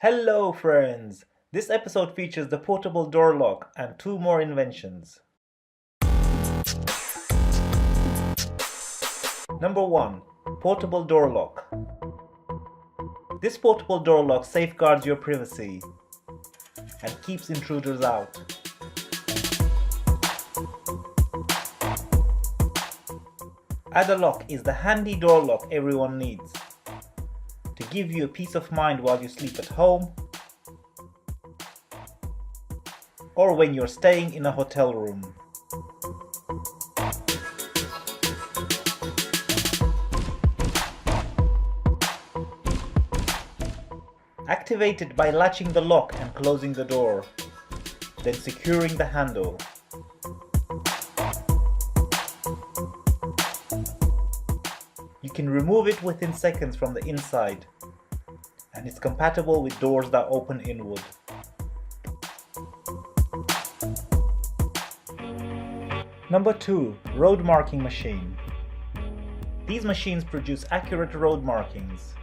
Hello friends! This episode features the portable door lock and two more inventions. Number 1. Portable door lock. This portable door lock safeguards your privacy and keeps intruders out. Lock is the handy door lock everyone needs to give you a peace of mind while you sleep at home or when you're staying in a hotel room. Activated by latching the lock and closing the door, then securing the handle. You can remove it within seconds from the inside, and it's compatible with doors that open inward. Number 2. Road marking machine. These machines produce accurate road markings.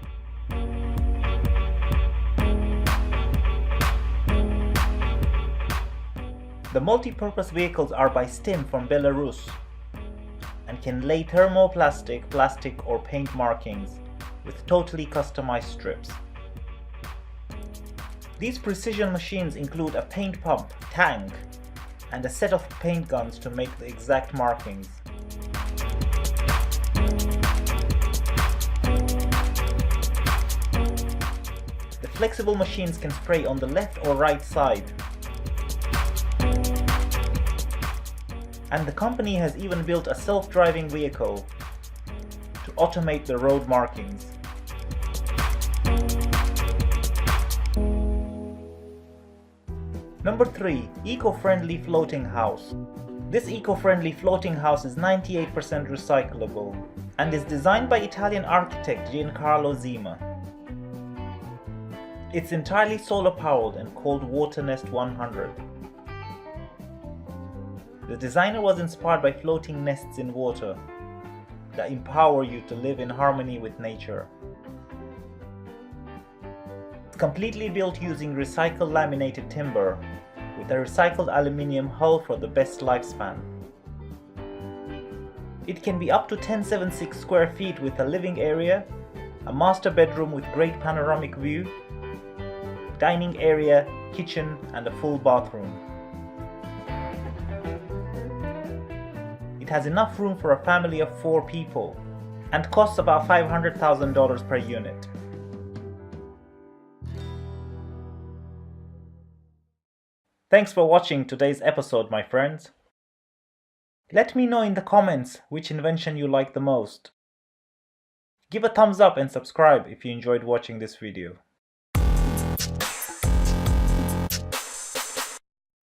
The multi-purpose vehicles are by Stim from Belarus and can lay thermoplastic, plastic or paint markings with totally customized strips. These precision machines include a paint pump, tank, and a set of paint guns to make the exact markings. The flexible machines can spray on the left or right side. And the company has even built a self-driving vehicle to automate the road markings. Number 3. Eco-friendly floating house. This eco-friendly floating house is 98% recyclable and is designed by Italian architect Giancarlo Zima. It's entirely solar-powered and called Water Nest 100. The designer was inspired by floating nests in water that empower you to live in harmony with nature. It's completely built using recycled laminated timber with a recycled aluminium hull for the best lifespan. It can be up to 1076 square feet with a living area, a master bedroom with great panoramic view, dining area, kitchen, and a full bathroom. It has enough room for a family of 4 people and costs about $500,000 per unit. Thanks for watching today's episode, my friends. Let me know in the comments which invention you like the most. Give a thumbs up and subscribe if you enjoyed watching this video.